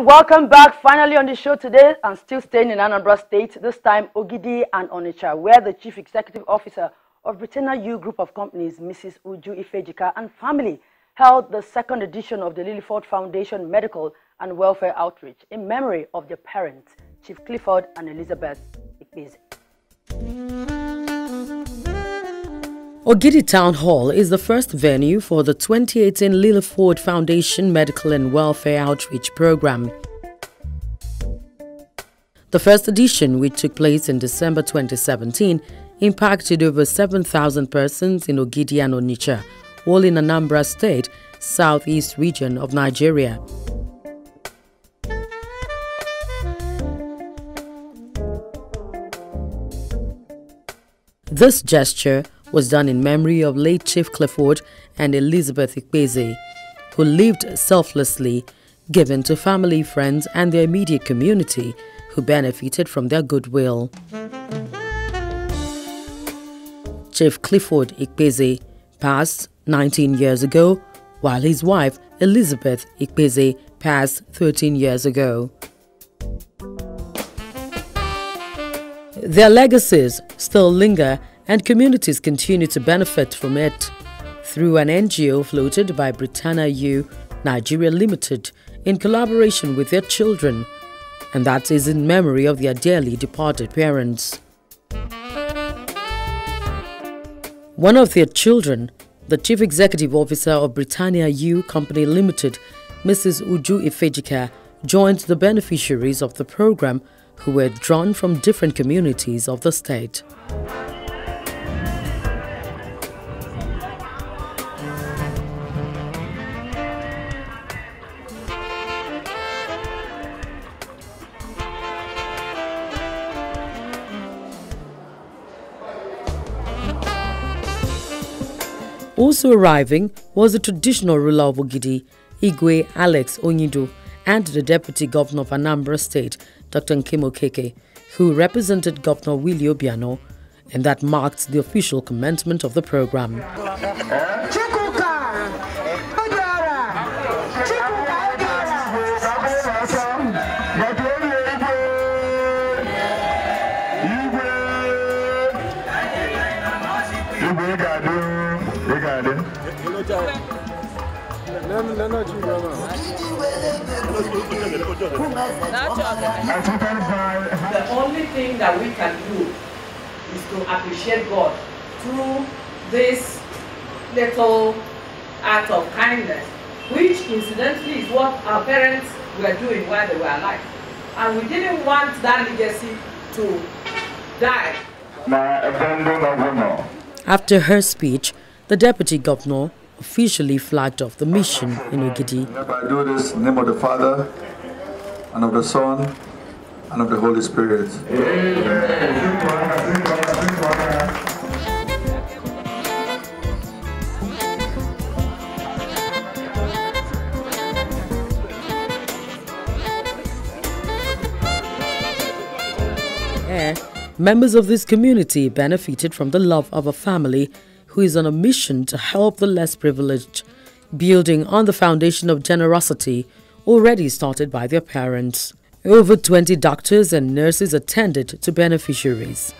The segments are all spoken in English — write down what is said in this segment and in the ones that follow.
welcome back finally on the show today, and still staying in Anambra State, this time Ogidi and Onitsha, where the Chief Executive Officer of Britannia U Group of Companies, Mrs. Uju Ifejika, and family held the second edition of the Lilyford Foundation Medical and Welfare Outreach in memory of their parents, Chief Clifford and Elizabeth Ikpeze. Ogidi Town Hall is the first venue for the 2018 Lilyford Foundation Medical and Welfare Outreach Program. The first edition, which took place in December 2017, impacted over 7,000 persons in Ogidi and Onitsha, all in Anambra State, southeast region of Nigeria. This gesture was done in memory of late Chief Clifford and Elizabeth Ikpeze, who lived selflessly, given to family, friends and their immediate community, who benefited from their goodwill. Chief Clifford Ikpeze passed 19 years ago, while his wife Elizabeth Ikpeze passed 13 years ago. Their legacies still linger, and communities continue to benefit from it through an NGO floated by Britannia U Nigeria Limited in collaboration with their children, and that is in memory of their dearly departed parents. One of their children, the Chief Executive Officer of Britannia U Company Limited, Mrs. Uju Ifejika, joined the beneficiaries of the program who were drawn from different communities of the state. Also arriving was the traditional ruler of Ogidi, Igwe Alex Onyido, and the Deputy Governor of Anambra State, Dr. Nkem Okeke, who represented Governor Willie Obiano, and that marked the official commencement of the program. The only thing that we can do is to appreciate God through this little act of kindness, which incidentally is what our parents were doing while they were alive. And we didn't want that legacy to die. After her speech, the Deputy Governor officially flagged off the mission in Ogidi. I do this in the name of the Father, and of the Son, and of the Holy Spirit. Members of this community benefited from the love of a family who is on a mission to help the less privileged, building on the foundation of generosity already started by their parents. Over 20 doctors and nurses attended to beneficiaries.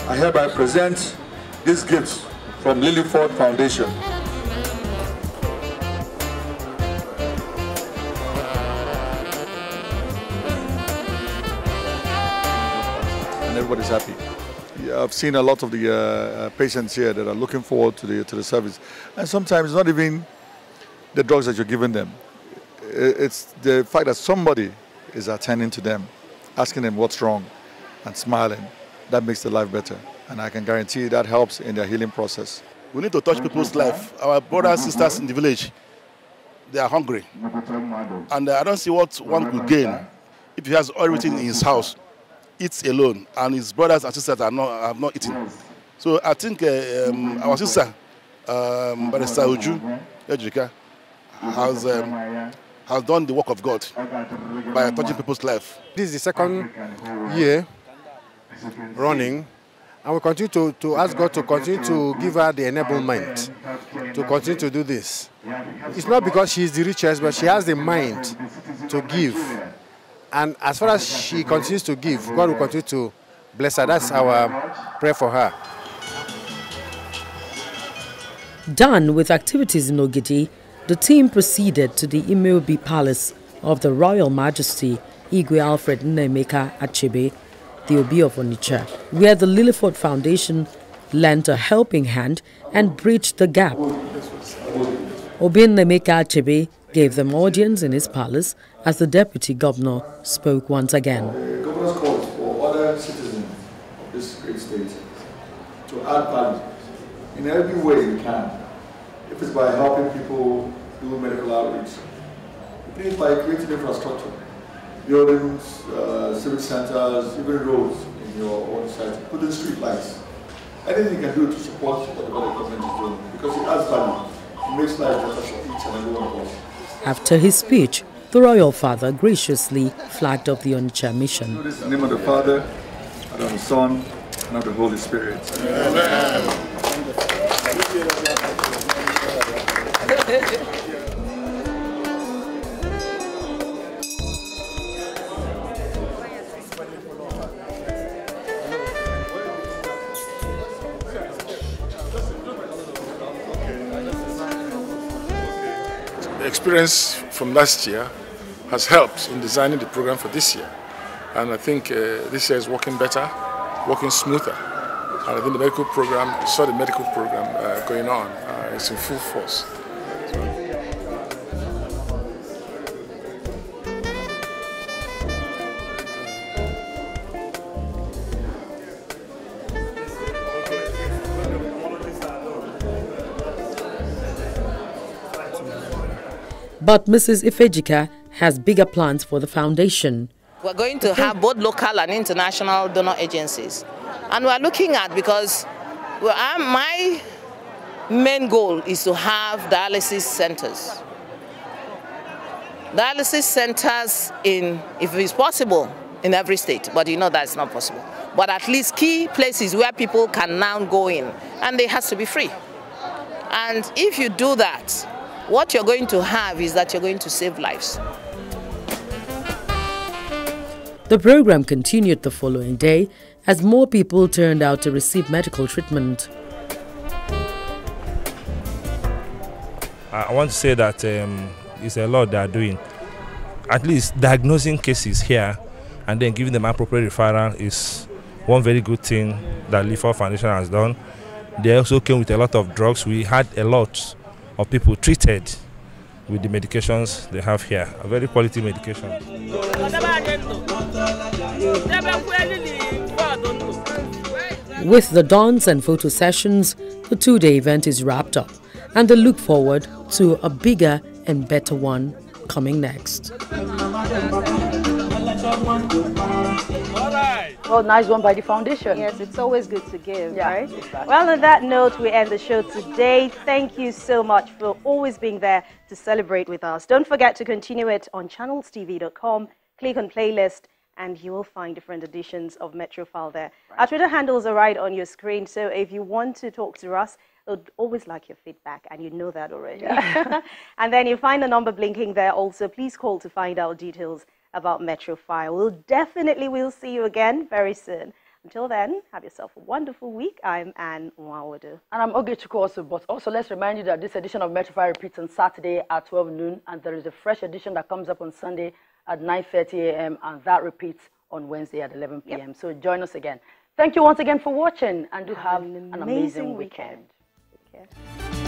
I hereby present this gift from Lilyford Foundation. Everybody's happy. Yeah, I've seen a lot of the patients here that are looking forward to the service, and sometimes it's not even the drugs that you're giving them. It's the fact that somebody is attending to them, asking them what's wrong, and smiling. That makes their life better, and I can guarantee that helps in their healing process. We need to touch people's life. Our brothers and sisters in the village, they are hungry, and I don't see what one could gain if he has everything in his house. Eats alone, and his brothers and sisters have not eaten. So I think our sister, Barrister Uju Ifejika, has has done the work of God by touching people's life. This is the second year running, and we continue to ask God to continue to give her the enablement to continue to do this. It's not because she is the richest, but she has the mind to give. And as far as she continues to give, God will continue to bless her. That's our prayer for her. Done with activities in Ogidi, the team proceeded to the Imeobi Palace of the Royal Majesty Igwe Alfred Nnemeka Achebe, the Obi of Onitsha, where the Lilyford Foundation lent a helping hand and bridged the gap. Obi Nnemeka Achebe gave them audience in his palace as the Deputy Governor spoke once again. The Governor's calls for other citizens of this great state to add value in every way we can. If it's by helping people do medical outreach, if it's by creating infrastructure, buildings, civic centers, even roads in your own site, putting street lights. Anything you can do to support what the government is doing, because it adds value. It makes life better for each and every one of us. After his speech, the royal father graciously flagged up the Onitsha mission. In the name of the Father, and of the Son, and of the Holy Spirit. Amen. The experience from last year has helped in designing the program for this year. And I think this year is working better, working smoother. And I think the medical program, you saw the medical program going on, it's in full force. But Mrs. Ifejika has bigger plans for the foundation. We're going to have both local and international donor agencies. And we're looking at, because my main goal is to have dialysis centers. Dialysis centers in, if it's possible, in every state, but you know that's not possible. But at least key places where people can now go in, and it has to be free. And if you do that, what you're going to have is that you're going to save lives. The program continued the following day as more people turned out to receive medical treatment. I want to say that it's a lot they are doing. At least diagnosing cases here and then giving them appropriate referral is one very good thing that Lilyford Foundation has done. They also came with a lot of drugs. We had a lot of people treated with the medications they have here, a very quality medication. With the dance and photo sessions, the two-day event is wrapped up, and they look forward to a bigger and better one coming next. Well, nice one by the foundation. Yes, it's always good to give, Yeah, right? exactly. Well, on that note, we end the show today. Thank you so much for always being there to celebrate with us. Don't forget to continue it on channelstv.com. Click on playlist, and you will find different editions of Metrofile there. Right. Our Twitter handles are right on your screen, so if you want to talk to us, we'd always like your feedback, and you know that already. Yeah. And then you find the number blinking there also. Please call to find out details about Metrofile. We'll see you again very soon. Until then, have yourself a wonderful week. I'm Anne Nwawadu. And I'm Ogechi also, but also let's remind you that this edition of Metrofile repeats on Saturday at 12 noon, and there is a fresh edition that comes up on Sunday at 9:30 a.m. and that repeats on Wednesday at 11 p.m. Yep. So join us again. Thank you once again for watching, and do have an amazing weekend. Take care.